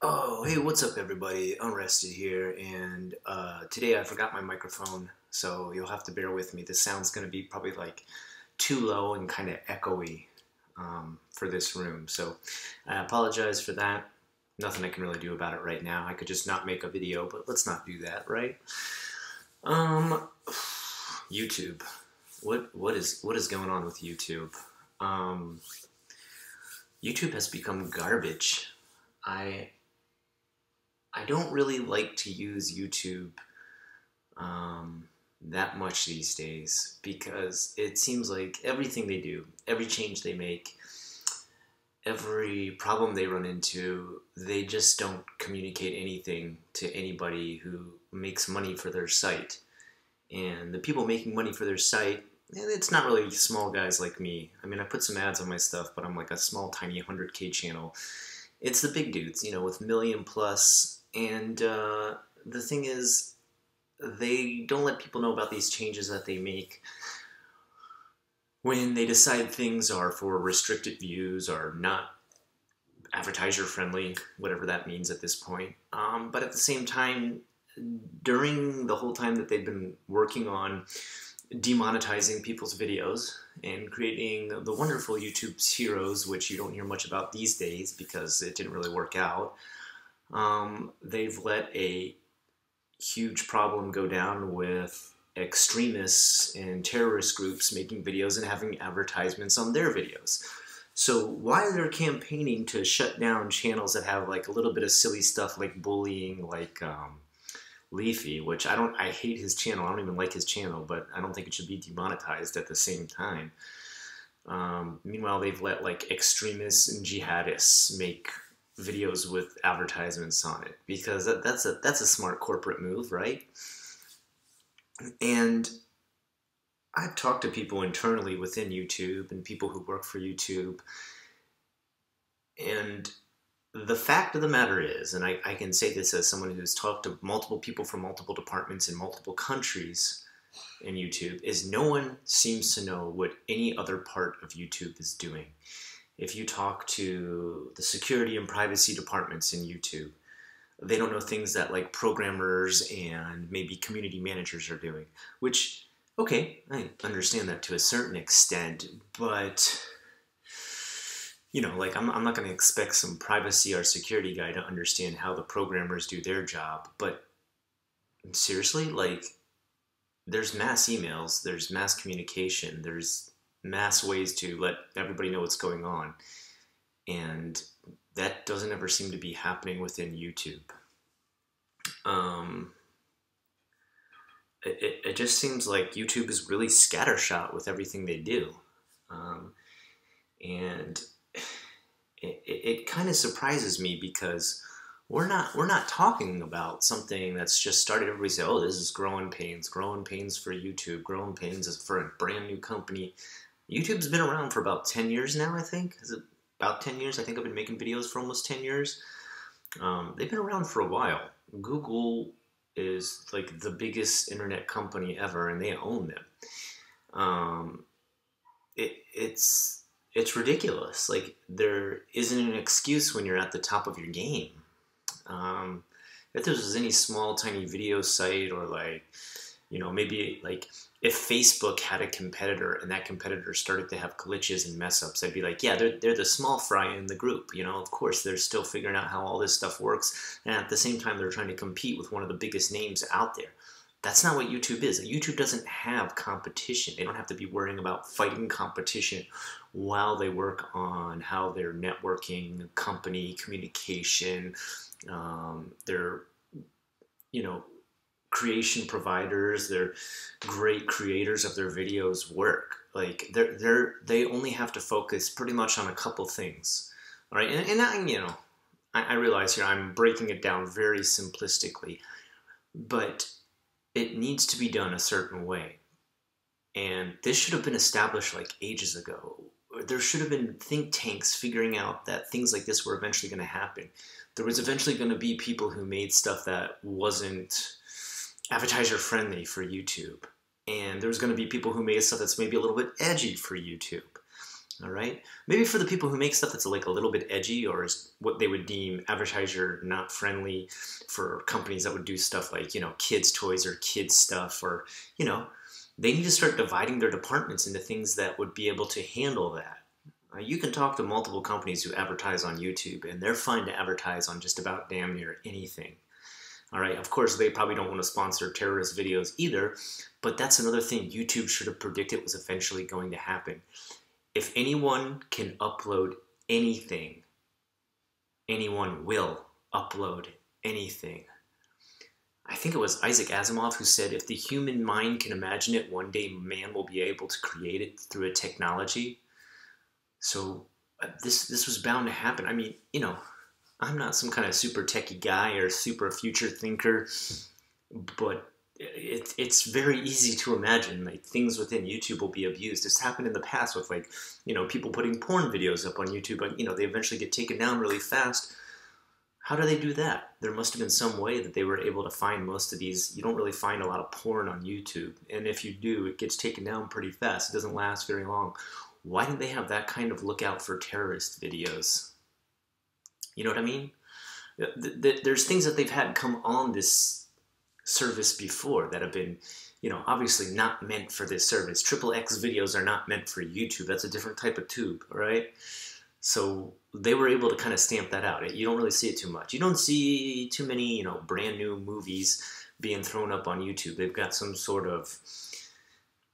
Oh, hey, what's up, everybody? Unrested here, and today I forgot my microphone, so you'll have to bear with me. The sound's going to be probably like too low and kind of echoey for this room, so I apologize for that. Nothing I can really do about it right now. I could just not make a video, but let's not do that, right? Um, YouTube. What is going on with YouTube? Um, YouTube has become garbage. I I don't really like to use YouTube um, that much these days because it seems like everything they do, every change they make, every problem they run into, they just don't communicate anything to anybody who makes money for their site. And the people making money for their site, it's not really small guys like me. I mean, I put some ads on my stuff, but I'm like a small, tiny 100K channel. It's the big dudes, with million plus. And the thing is, they don't let people know about these changes that they make when they decide things are for restricted views or not advertiser friendly, whatever that means at this point. But at the same time, during the whole time that they've been working on demonetizing people's videos and creating the wonderful YouTube's heroes, which you don't hear much about these days because it didn't really work out, they've let a huge problem go down with extremists and terrorist groups making videos and having advertisements on their videos. So while they're campaigning to shut down channels that have like a little bit of silly stuff like bullying, like Leafy, which I hate his channel. I don't even like his channel, but I don't think it should be demonetized at the same time. Meanwhile, they've let like extremists and jihadists make videos with advertisements on it because that's a smart corporate move, right? And I've talked to people internally within YouTube and people who work for YouTube, and the fact of the matter is, and I can say this as someone who's talked to multiple people from multiple departments in multiple countries in YouTube, is no one seems to know what any other part of YouTube is doing. If you talk to the security and privacy departments in YouTube, they don't know things that like programmers and maybe community managers are doing, which, okay, I understand that to a certain extent, but like I'm not going to expect some privacy or security guy to understand how the programmers do their job. But seriously, like there's mass emails, there's mass communication, there's mass ways to let everybody know what's going on. And that doesn't ever seem to be happening within YouTube. It just seems like YouTube is really scattershot with everything they do. And it kind of surprises me because we're not talking about something that's just started. Everybody say, oh, this is growing pains for YouTube, growing pains is for a brand new company. YouTube's been around for about 10 years now, I think. Is it about 10 years? I think I've been making videos for almost 10 years. They've been around for a while. Google is like the biggest internet company ever, and they own them. It's ridiculous. Like there isn't an excuse when you're at the top of your game. If there was any small tiny video site or like, maybe like if Facebook had a competitor and that competitor started to have glitches and mess ups, I'd be like, yeah, they're the small fry in the group. Of course, they're still figuring out how all this stuff works. And at the same time, they're trying to compete with one of the biggest names out there. That's not what YouTube is. YouTube doesn't have competition. They don't have to be worrying about fighting competition while they work on how their networking, company communication, their, creation providers, their great creators of their videos work. Like they only have to focus pretty much on a couple things. All right, and I realize here I'm breaking it down very simplistically, but it needs to be done a certain way. And this should have been established like ages ago. There should have been think tanks figuring out that things like this were eventually going to happen. There was eventually going to be people who made stuff that wasn't advertiser friendly for YouTube. And there was going to be people who made stuff that's maybe a little bit edgy for YouTube. All right, maybe for the people who make stuff that's like a little bit edgy or is what they would deem advertiser not friendly, for companies that would do stuff like, you know, kids toys or kids stuff, or, you know, they need to start dividing their departments into things that would be able to handle that. You can talk to multiple companies who advertise on YouTube, and they're fine to advertise on just about damn near anything. All right, of course, they probably don't want to sponsor terrorist videos either, but that's another thing YouTube should have predicted was eventually going to happen. If anyone can upload anything, anyone will upload anything. I think it was Isaac Asimov who said, if the human mind can imagine it, one day man will be able to create it through a technology. So this was bound to happen. I mean, you know, I'm not some kind of super techie guy or super future thinker, but it's very easy to imagine like things within YouTube will be abused. It's happened in the past with, like, you know, people putting porn videos up on YouTube, but, you know, they eventually get taken down really fast. How do they do that? There must have been some way that they were able to find most of these. You don't really find a lot of porn on YouTube, and if you do, it gets taken down pretty fast. It doesn't last very long. Why didn't they have that kind of lookout for terrorist videos? You know what I mean? There's things that they've had come on this service before that have been, you know, obviously not meant for this service. XXX videos are not meant for YouTube. That's a different type of tube, right? So they were able to kind of stamp that out. You don't really see it too much. You don't see too many, you know, brand new movies being thrown up on YouTube. They've got some sort of,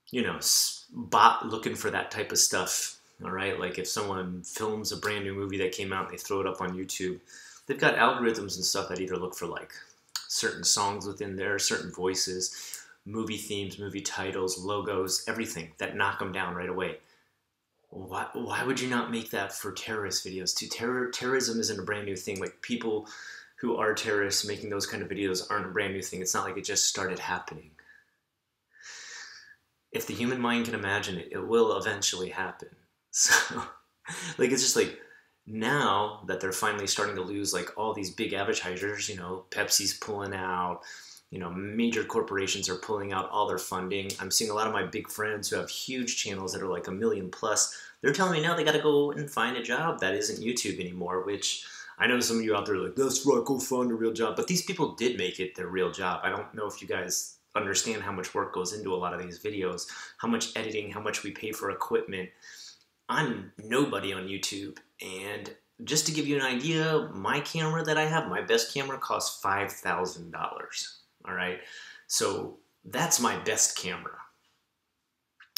you know, bot looking for that type of stuff. All right, like if someone films a brand new movie that came out and they throw it up on YouTube, they've got algorithms and stuff that either look for like certain songs within there, certain voices, movie themes, movie titles, logos, everything that knock them down right away. Why would you not make that for terrorist videos too? Terrorism isn't a brand new thing. Like, people who are terrorists making those kind of videos aren't a brand new thing. It's not like it just started happening. If the human mind can imagine it, it will eventually happen. So, like, it's just like, now that they're finally starting to lose like all these big advertisers, you know, Pepsi's pulling out, you know, major corporations are pulling out all their funding. I'm seeing a lot of my big friends who have huge channels that are like 1 million plus. They're telling me now they got to go and find a job that isn't YouTube anymore, which I know some of you out there are like, that's right, go find a real job. But these people did make it their real job. I don't know if you guys understand how much work goes into a lot of these videos, how much editing, how much we pay for equipment. I'm nobody on YouTube, and just to give you an idea, my camera that I have, my best camera, costs $5,000. All right, so that's my best camera.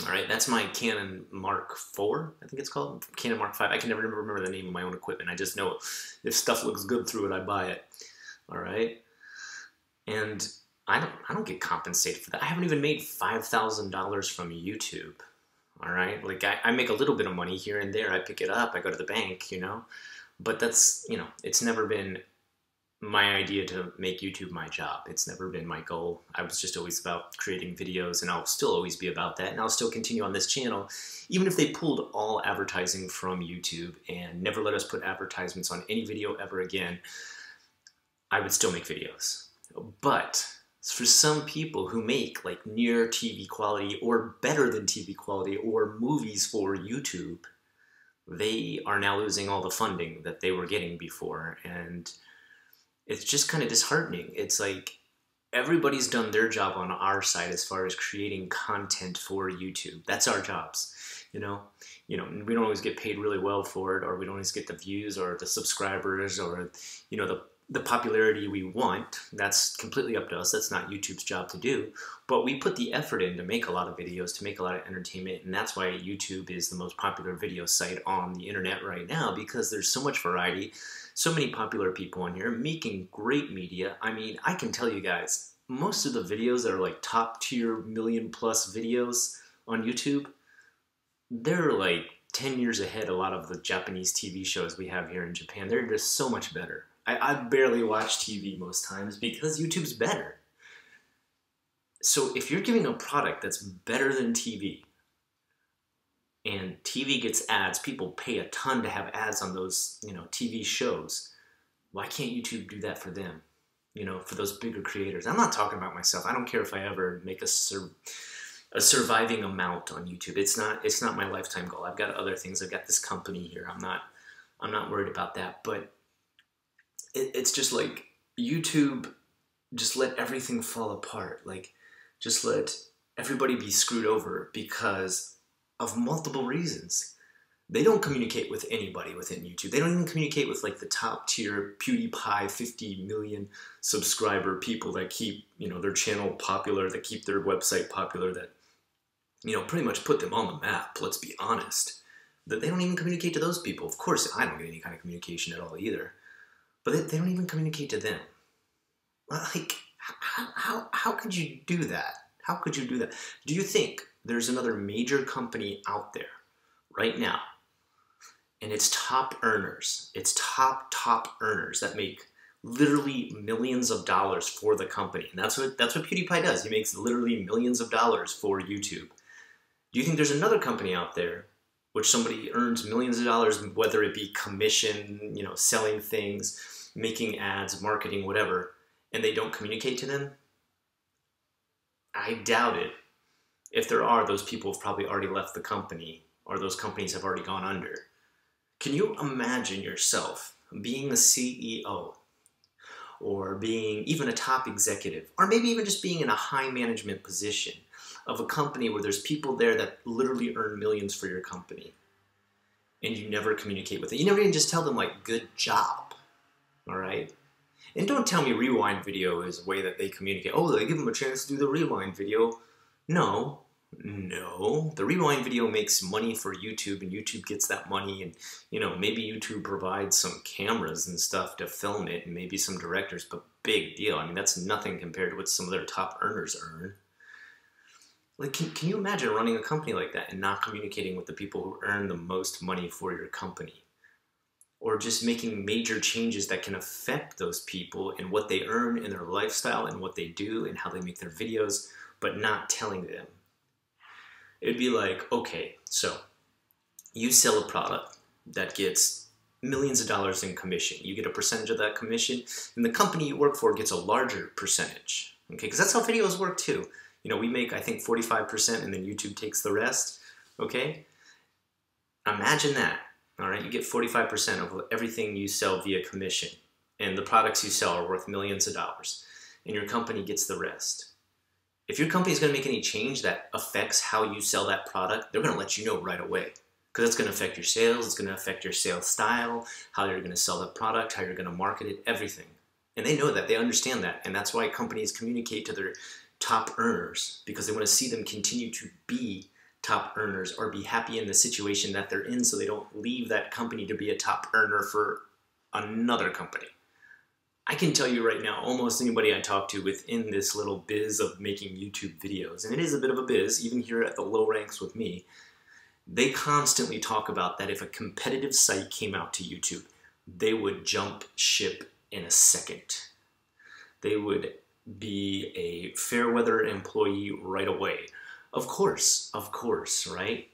All right, that's my Canon Mark IV, I think it's called, Canon Mark V. I can never remember the name of my own equipment. I just know if stuff looks good through it, I buy it. All right, and I don't get compensated for that. I haven't even made $5,000 from YouTube. All right, like I make a little bit of money here and there. I pick it up, I go to the bank, you know, but that's, you know, it's never been my idea to make YouTube my job. It's never been my goal. I was just always about creating videos, and I'll still always be about that, and I'll still continue on this channel. Even if they pulled all advertising from YouTube and never let us put advertisements on any video ever again, I would still make videos. But for some people who make like near TV quality or better than TV quality or movies for YouTube, they are now losing all the funding that they were getting before, and it's just kind of disheartening. It's like everybody's done their job on our side as far as creating content for YouTube. That's our jobs, you know. We don't always get paid really well for it, or we don't always get the views or the subscribers or, you know, the popularity we want. That's completely up to us. That's not YouTube's job to do. But we put the effort in to make a lot of videos, to make a lot of entertainment, and that's why YouTube is the most popular video site on the internet right now, because there's so much variety, so many popular people on here making great media. I mean, I can tell you guys, most of the videos that are like top tier million plus videos on YouTube, they're like 10 years ahead a lot of the Japanese TV shows we have here in Japan. They're just so much better. I barely watch TV most times because YouTube's better. So if you're giving a product that's better than TV, and TV gets ads, people pay a ton to have ads on those, you know, TV shows, why can't YouTube do that for them? You know, for those bigger creators. I'm not talking about myself. I don't care if I ever make a a surviving amount on YouTube. It's not my lifetime goal. I've got other things. I've got this company here. I'm not worried about that. But it's just like YouTube just let everything fall apart. Like, just let everybody be screwed over because of multiple reasons. They don't communicate with anybody within YouTube. They don't even communicate with like the top tier PewDiePie 50 million subscriber people that keep, you know, their channel popular, that keep their website popular, that, you know, pretty much put them on the map, let's be honest. That they don't even communicate to those people. Of course, I don't get any kind of communication at all either. But they don't even communicate to them. Like, how could you do that? How could you do that? Do you think there's another major company out there right now, and it's top earners, it's top earners that make literally millions of dollars for the company, and that's what PewDiePie does. He makes literally millions of dollars for YouTube. Do you think there's another company out there which somebody earns millions of dollars, whether it be commission, you know, selling things, making ads, marketing, whatever, and they don't communicate to them? I doubt it. If there are, those people have probably already left the company, or those companies have already gone under. Can you imagine yourself being a CEO, or being even a top executive, or maybe even just being in a high management position of a company where there's people there that literally earn millions for your company, and you never communicate with it? You never even just tell them, like, good job, all right? And don't tell me Rewind Video is a way that they communicate. Oh, they give them a chance to do the Rewind Video. No. The Rewind Video makes money for YouTube, and YouTube gets that money, and, you know, maybe YouTube provides some cameras and stuff to film it, and maybe some directors, but big deal. I mean, that's nothing compared to what some of their top earners earn. Like, can you imagine running a company like that and not communicating with the people who earn the most money for your company? Or just making major changes that can affect those people and what they earn in their lifestyle and what they do and how they make their videos, but not telling them. It'd be like, okay, so you sell a product that gets millions of dollars in commission. You get a percentage of that commission, and the company you work for gets a larger percentage. Okay, because that's how videos work too. You know, we make, I think, 45%, and then YouTube takes the rest. Okay? Imagine that. All right, you get 45% of everything you sell via commission, and the products you sell are worth millions of dollars, and your company gets the rest. If your company is going to make any change that affects how you sell that product, they're going to let you know right away, because it's going to affect your sales, it's going to affect your sales style, how you're going to sell the product, how you're going to market it, everything. And they know that, they understand that, and that's why companies communicate to their top earners, because they want to see them continue to be top earners or be happy in the situation that they're in, so they don't leave that company to be a top earner for another company. I can tell you right now, almost anybody I talk to within this little biz of making YouTube videos, and it is a bit of a biz, even here at the low ranks with me, they constantly talk about that if a competitive site came out to YouTube, they would jump ship in a second. They would be a fair weather employee right away. Of course, right?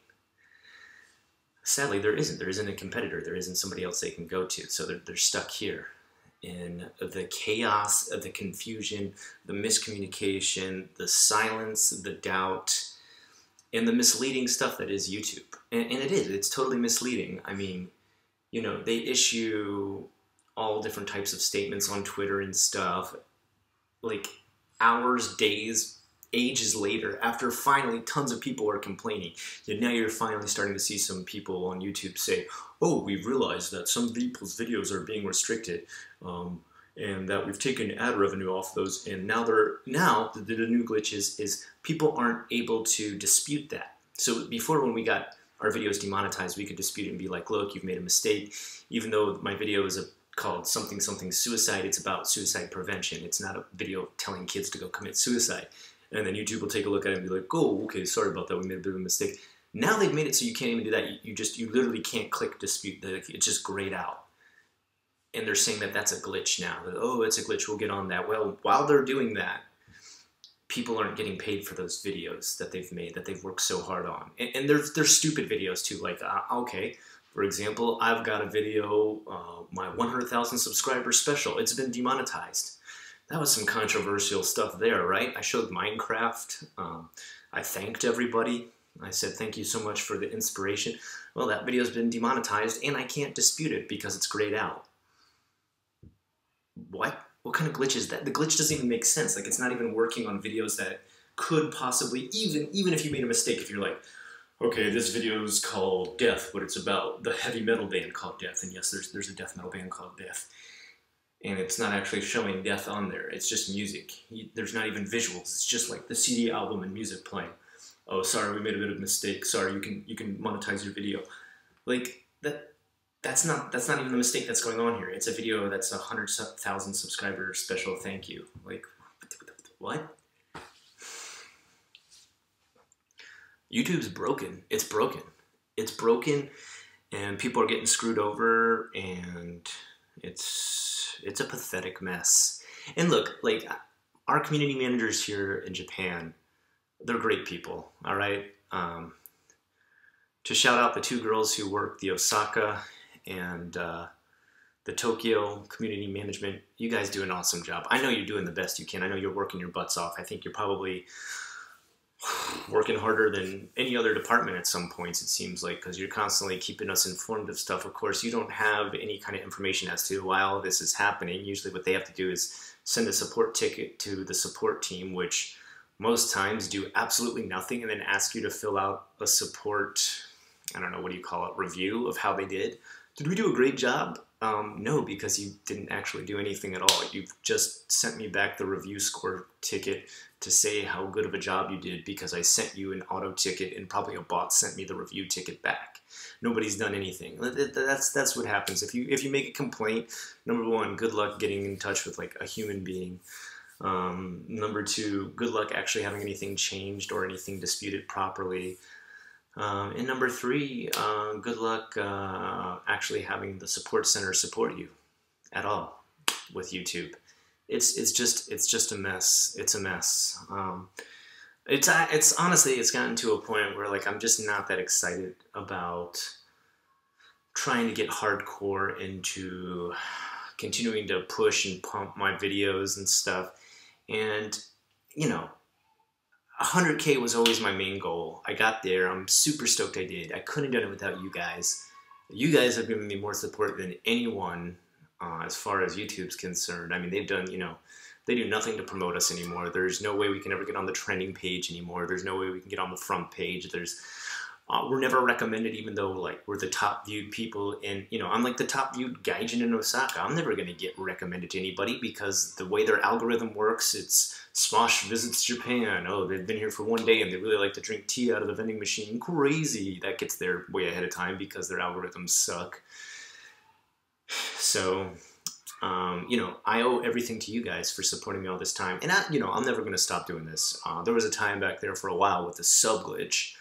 Sadly, there isn't a competitor. There isn't somebody else they can go to. So they're stuck here in the chaos, the confusion, the miscommunication, the silence, the doubt, and the misleading stuff that is YouTube. And it's totally misleading. I mean, you know, they issue all different types of statements on Twitter and stuff, like hours, days, ages later, after finally tons of people are complaining. And now you're finally starting to see some people on YouTube say, oh, we've realized that some people's videos are being restricted, and that we've taken ad revenue off those, and now the new glitch is people aren't able to dispute that. So before, when we got our videos demonetized, we could dispute it and be like, look, you've made a mistake. Even though my video is called something suicide, it's about suicide prevention. It's not a video telling kids to go commit suicide. And then YouTube will take a look at it and be like, oh, okay, sorry about that, we made a bit of a mistake. Now they've made it so you can't even do that. You literally can't click dispute. It's just grayed out. And they're saying that that's a glitch now. That, oh, it's a glitch, we'll get on that. Well, while they're doing that, people aren't getting paid for those videos that they've made, that they've worked so hard on. And they're stupid videos too. Like, okay, for example, I've got a video, my 100,000 subscriber special. It's been demonetized. That was some controversial stuff there, right? I showed Minecraft. I thanked everybody. I said, thank you so much for the inspiration. Well, that video's been demonetized, and I can't dispute it because it's grayed out. What? What kind of glitch is that? The glitch doesn't even make sense. Like, it's not even working on videos that could possibly, even if you made a mistake, if you're like, okay, this video is called Death, but it's about the heavy metal band called Death, and yes, there's a death metal band called Death. And it's not actually showing Death on there. It's just music. There's not even visuals. It's just like the CD album and music playing. Oh, sorry, we made a bit of a mistake. Sorry, you can monetize your video. Like that's not even the mistake that's going on here. It's a video that's 100,000 subscribers special thank you. Like what? YouTube's broken. It's broken. It's broken, and people are getting screwed over, and it's a pathetic mess. And look, like, our community managers here in Japan, they're great people, all right? To shout out the two girls who work the Osaka and the Tokyo community management, you guys do an awesome job. I know you're doing the best you can. I know you're working your butts off. I think you're probably working harder than any other department at some points, it seems like, because you're constantly keeping us informed of stuff. Of course, you don't have any kind of information as to why all this is happening. Usually what they have to do is send a support ticket to the support team, which most times do absolutely nothing, and then ask you to fill out a support, I don't know, what do you call it, review of how they did. Did we do a great job? No, because you didn't actually do anything at all. You've just sent me back the review score ticket to say how good of a job you did because I sent you an auto ticket and probably a bot sent me the review ticket back. Nobody's done anything. That's what happens. If you make a complaint, number one, good luck getting in touch with like a human being. Number two, good luck actually having anything changed or anything disputed properly. And number three, good luck actually having the support center support you at all with YouTube. It's just a mess. It's a mess. It's honestly, it's gotten to a point where like I'm just not that excited about trying to get hardcore into continuing to push and pump my videos and stuff. And you know, 100K was always my main goal. I got there. I'm super stoked I did. I couldn't have done it without you guys. You guys have given me more support than anyone as far as YouTube's concerned. I mean, they've done, you know, they do nothing to promote us anymore. There's no way we can ever get on the trending page anymore. There's no way we can get on the front page. We're never recommended, even though like we're the top viewed people in, you know, I'm like the top viewed gaijin in Osaka. I'm never going to get recommended to anybody because the way their algorithm works, it's Smosh visits Japan. Oh, they've been here for one day and they really like to drink tea out of the vending machine. Crazy. That gets there way ahead of time because their algorithms suck. So, you know, I owe everything to you guys for supporting me all this time. And you know, I'm never going to stop doing this. There was a time back there for a while with the sub glitch.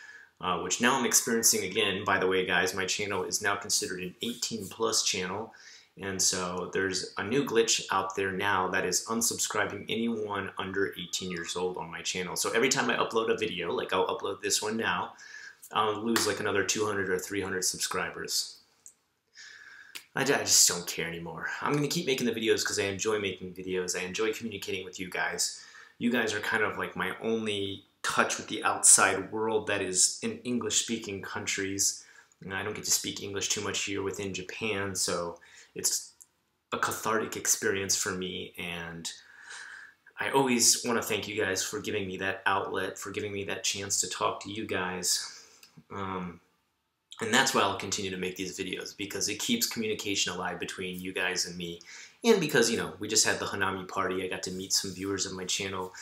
Which now I'm experiencing again. By the way, guys, my channel is now considered an 18+ channel. And so there's a new glitch out there now that is unsubscribing anyone under 18 years old on my channel. So every time I upload a video, like I'll upload this one now, I'll lose like another 200 or 300 subscribers. I just don't care anymore. I'm going to keep making the videos because I enjoy making videos. I enjoy communicating with you guys. You guys are kind of like my only touch with the outside world that is in English-speaking countries. And I don't get to speak English too much here within Japan, so it's a cathartic experience for me, and I always want to thank you guys for giving me that outlet, for giving me that chance to talk to you guys. And that's why I'll continue to make these videos, because it keeps communication alive between you guys and me. And because, you know, we just had the Hanami party, I got to meet some viewers of my channel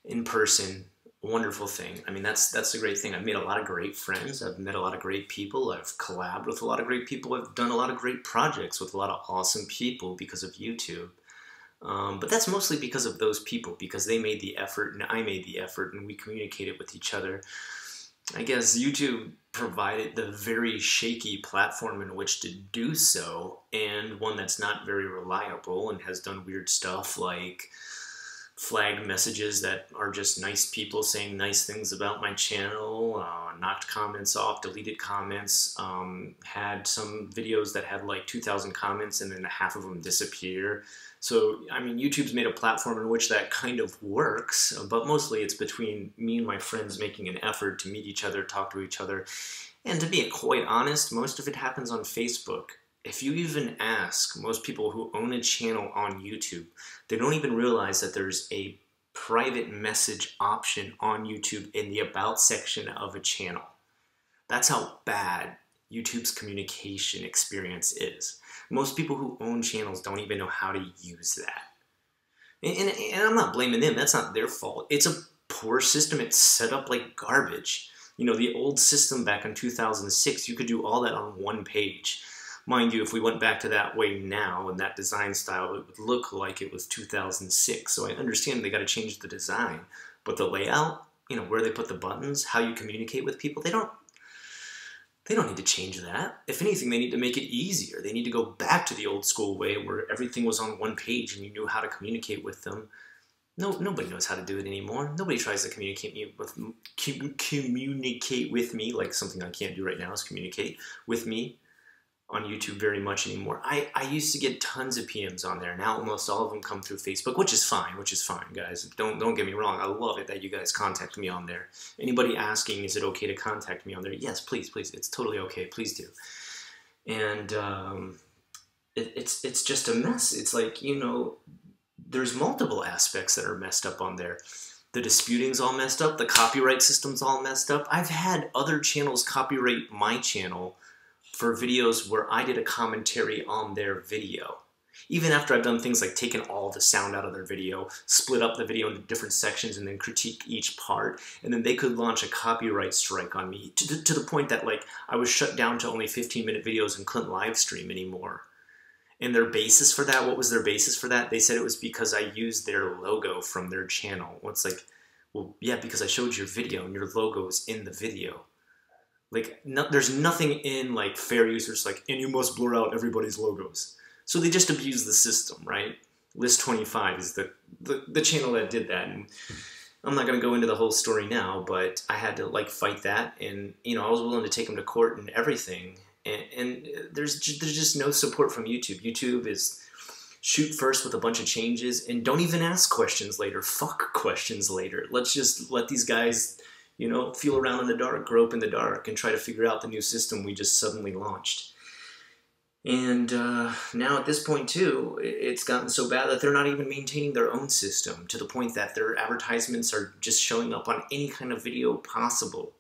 in person. Wonderful thing. I mean, that's the great thing. I've made a lot of great friends. I've met a lot of great people. I've collabed with a lot of great people. I've done a lot of great projects with a lot of awesome people because of YouTube. But that's mostly because of those people, because they made the effort and I made the effort and we communicated with each other. I guess YouTube provided the very shaky platform in which to do so, and one that's not very reliable and has done weird stuff like flagged messages that are just nice people saying nice things about my channel, knocked comments off, deleted comments, had some videos that had like 2,000 comments and then half of them disappear. So, I mean, YouTube's made a platform in which that kind of works, but mostly it's between me and my friends making an effort to meet each other, talk to each other, and to be quite honest, most of it happens on Facebook. If you even ask most people who own a channel on YouTube, they don't even realize that there's a private message option on YouTube in the About section of a channel. That's how bad YouTube's communication experience is. Most people who own channels don't even know how to use that. And I'm not blaming them, that's not their fault. It's a poor system, it's set up like garbage. You know, the old system back in 2006, you could do all that on one page. Mind you, if we went back to that way now and that design style, it would look like it was 2006. So I understand they got to change the design, but the layout, you know, where they put the buttons, how you communicate with people, they don't need to change that. If anything, they need to make it easier. They need to go back to the old school way where everything was on one page and you knew how to communicate with them. Nobody knows how to do it anymore. Nobody tries to communicate with me, like something I can't do right now is communicate with me on YouTube very much anymore. I used to get tons of PMs on there. Now almost all of them come through Facebook, which is fine, guys. Don't get me wrong. I love it that you guys contact me on there. Anybody asking, is it okay to contact me on there? Yes, please. It's totally okay. Please do. And it's just a mess. It's like, you know, there's multiple aspects that are messed up on there. The disputing's all messed up. The copyright system's all messed up. I've had other channels copyright my channel for videos where I did a commentary on their video. Even after I've done things like taken all the sound out of their video, split up the video into different sections and then critique each part, and then they could launch a copyright strike on me to the point that like I was shut down to only 15-minute videos and couldn't live stream anymore. And their basis for that, what was their basis for that? They said it was because I used their logo from their channel. Well, it's like, well, yeah, because I showed your video and your logo is in the video. Like, there's nothing in, like, fair users like, and you must blur out everybody's logos. So they just abuse the system, right? List25 is the channel that did that. And I'm not going to go into the whole story now, but I had to, like, fight that. And, you know, I was willing to take them to court and everything. And there's just no support from YouTube. YouTube is shoot first with a bunch of changes and don't even ask questions later. Fuck questions later. Let's just let these guys, you know, feel around in the dark, grope in the dark, and try to figure out the new system we just suddenly launched. And now at this point, too, it's gotten so bad that they're not even maintaining their own system, to the point that their advertisements are just showing up on any kind of video possible.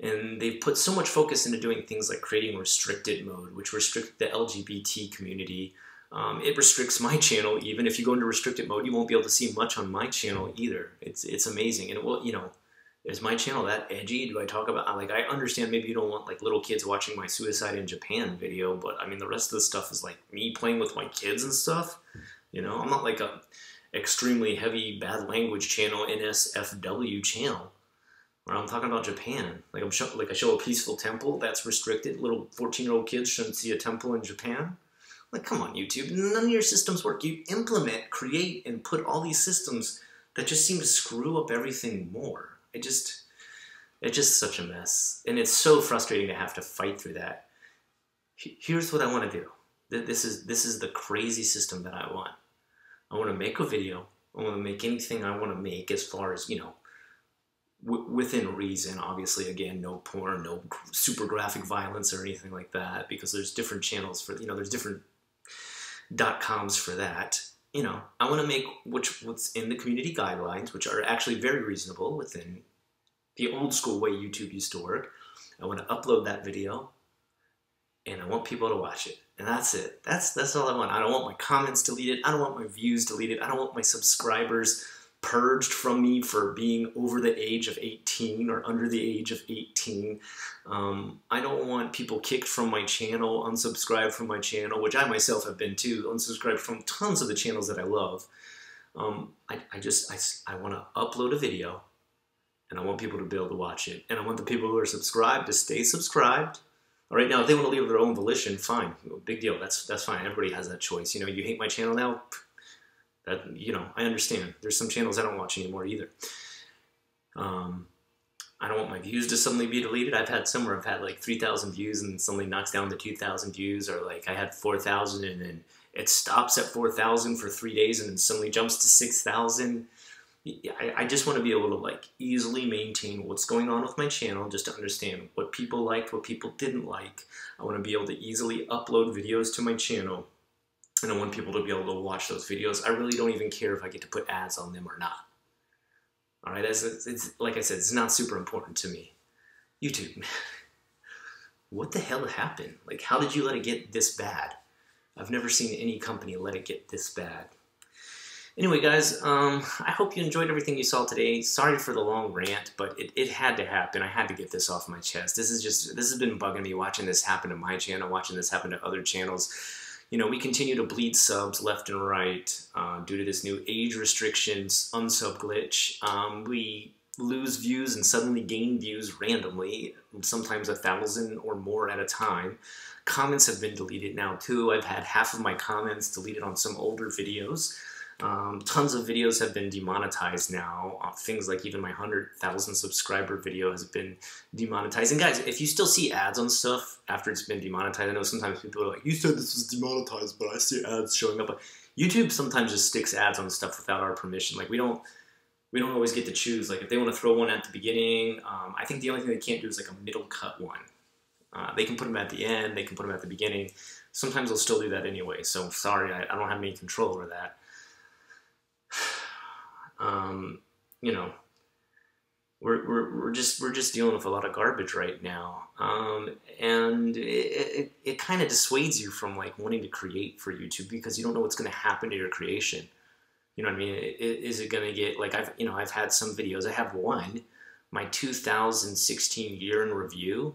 And they've put so much focus into doing things like creating restricted mode, which restricts the LGBT community. It restricts my channel even. If you go into restricted mode, you won't be able to see much on my channel either. It's amazing. And it will, you know, is my channel that edgy? Do I talk about, like, I understand maybe you don't want, like, little kids watching my Suicide in Japan video, but, I mean, the rest of the stuff is, like, me playing with my kids and stuff. You know, I'm not, like, a extremely heavy bad language channel, NSFW channel, where I'm talking about Japan. Like, I show a peaceful temple that's restricted. Little 14-year-old kids shouldn't see a temple in Japan. Like, come on, YouTube. None of your systems work. You implement, create, and put all these systems that just seem to screw up everything more. It's just such a mess. And it's so frustrating to have to fight through that. Here's what I want to do. This is the crazy system that I want. I want to make a video. I want to make anything I want to make as far as, you know, within reason. Obviously, again, no porn, no super graphic violence or anything like that, because there's different channels for, you know, there's different .coms for that. You know, I want to make what's in the community guidelines, which are actually very reasonable within the old school way YouTube used to work. I want to upload that video, and I want people to watch it. And that's it. That's all I want. I don't want my comments deleted. I don't want my views deleted. I don't want my subscribers purged from me for being over the age of 18 or under the age of 18. I don't want people kicked from my channel, unsubscribed from my channel, which I myself have been too, unsubscribed from tons of the channels that I love. I want to upload a video, and I want people to be able to watch it. And I want the people who are subscribed to stay subscribed. All right, now if they want to leave their own volition, fine, big deal. That's fine. Everybody has that choice. You know, you hate my channel now, That, you know, I understand. There's some channels I don't watch anymore either. I don't want my views to suddenly be deleted. I've had some where I've had like 3,000 views and suddenly knocks down to 2,000 views, or like I had 4,000 and then it stops at 4,000 for 3 days and then suddenly jumps to 6,000. I just want to be able to like easily maintain what's going on with my channel, just to understand what people liked, what people didn't like. I want to be able to easily upload videos to my channel, and I want people to be able to watch those videos. I really don't even care if I get to put ads on them or not. All right, it's like I said, it's not super important to me. YouTube, what the hell happened? Like, how did you let it get this bad? I've never seen any company let it get this bad. Anyway, guys, I hope you enjoyed everything you saw today. Sorry for the long rant, but it had to happen. I had to get this off my chest. This has been bugging me, watching this happen to my channel, watching this happen to other channels. You know, we continue to bleed subs left and right due to this new age restrictions unsub glitch. We lose views and suddenly gain views randomly, sometimes 1,000 or more at a time. Comments have been deleted now too. I've had half of my comments deleted on some older videos. Tons of videos have been demonetized now. Things like even my 100,000 subscriber video has been demonetized. And guys, if you still see ads on stuff after it's been demonetized, I know sometimes people are like, you said this was demonetized, but I see ads showing up. But YouTube sometimes just sticks ads on stuff without our permission. Like we don't always get to choose. Like if they want to throw one at the beginning, I think the only thing they can't do is like a middle cut one. They can put them at the end, they can put them at the beginning. Sometimes they'll still do that anyway. So sorry, I don't have any control over that. You know, we're just dealing with a lot of garbage right now, and it kind of dissuades you from like wanting to create for YouTube, because you don't know what's going to happen to your creation. You know what I mean? Is it going to get like I've had some videos. I have one, my 2016 year in review.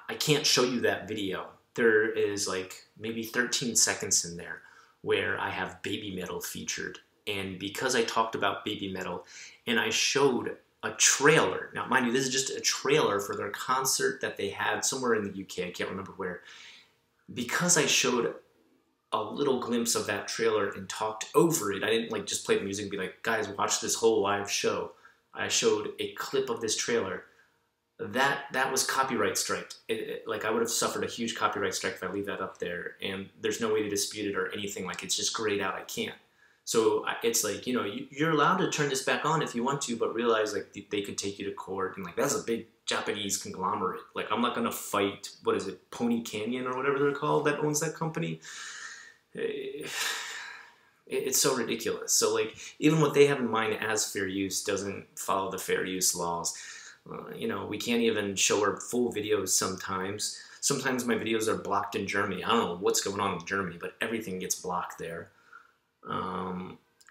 I can't show you that video. There is like maybe 13 seconds in there where I have Baby Metal featured. And because I talked about Baby Metal and I showed a trailer, now mind you, this is just a trailer for their concert that they had somewhere in the UK, I can't remember where. Because I showed a little glimpse of that trailer and talked over it, I didn't like just play the music and be like, guys, watch this whole live show. I showed a clip of this trailer. That was copyright strike. Like I would have suffered a huge copyright strike if I leave that up there, and there's no way to dispute it or anything. Like it's just grayed out. I can't. So it's like, you know, you're allowed to turn this back on if you want to, but realize like they could take you to court, and like that's a big Japanese conglomerate. Like I'm not gonna fight, what is it, Pony Canyon or whatever they're called that owns that company. It's so ridiculous. So like even what they have in mind as fair use doesn't follow the fair use laws. You know, we can't even show our full videos sometimes. Sometimes my videos are blocked in Germany. I don't know what's going on in Germany, but everything gets blocked there.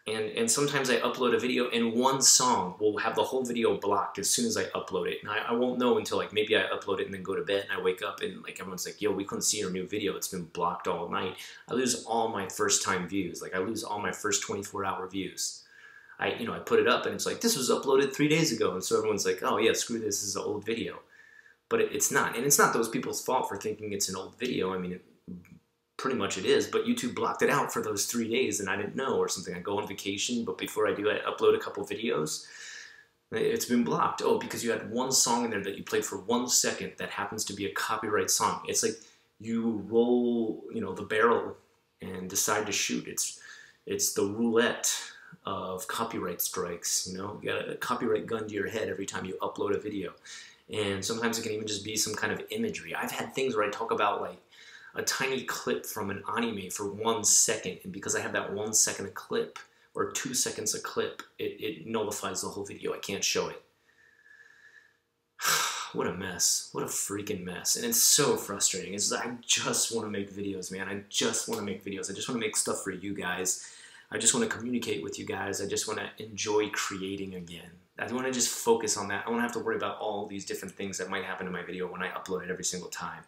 And sometimes I upload a video and one song will have the whole video blocked as soon as I upload it. And I won't know until like maybe I upload it and then go to bed and I wake up and like everyone's like, yo, we couldn't see your new video. It's been blocked all night. I lose all my first time views. Like I lose all my first 24-hour views. I put it up and it's like, this was uploaded 3 days ago. And so everyone's like, oh yeah, screw this is an old video. But it's not. And it's not those people's fault for thinking it's an old video. I mean, pretty much it is, but YouTube blocked it out for those 3 days and I didn't know or something. I go on vacation, but before I do, I upload a couple videos. It's been blocked. Oh, because you had one song in there that you played for 1 second that happens to be a copyright song. It's like you roll, the barrel and decide to shoot. It's the roulette of copyright strikes. You got a copyright gun to your head every time you upload a video. And sometimes it can even just be some kind of imagery. I've had things where I talk about like a tiny clip from an anime for 1 second, and because I have that 1 second of clip or 2 seconds of clip, it nullifies the whole video. I can't show it. What a mess. What a freaking mess. And it's so frustrating. I just want to make videos, man. I just want to make videos. I just want to make stuff for you guys. I just want to communicate with you guys. I just want to enjoy creating again. I want to just focus on that. I want to have to worry about all these different things that might happen to my video when I upload it every single time.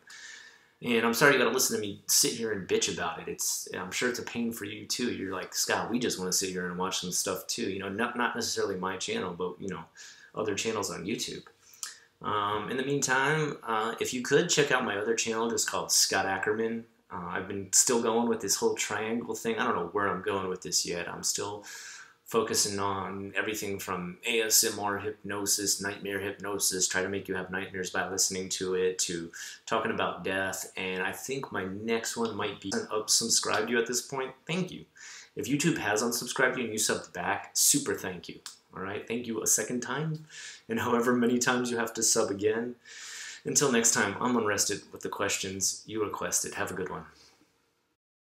And I'm sorry you got to listen to me sit here and bitch about it. I'm sure it's a pain for you too. You're like, Scott, we just want to sit here and watch some stuff too. Not necessarily my channel, but other channels on YouTube. In the meantime, if you could check out my other channel, just called Scott Ackerman. I've been still going with this whole triangle thing. I don't know where I'm going with this yet. I'm still focusing on everything from ASMR hypnosis, nightmare hypnosis, try to make you have nightmares by listening to it, to talking about death. And I think my next one might be unsubscribed you at this point. Thank you. If YouTube has unsubscribed you and you subbed back, super thank you. All right, thank you a second time, and however many times you have to sub again. Until next time, I'm Unrested with the questions you requested. Have a good one.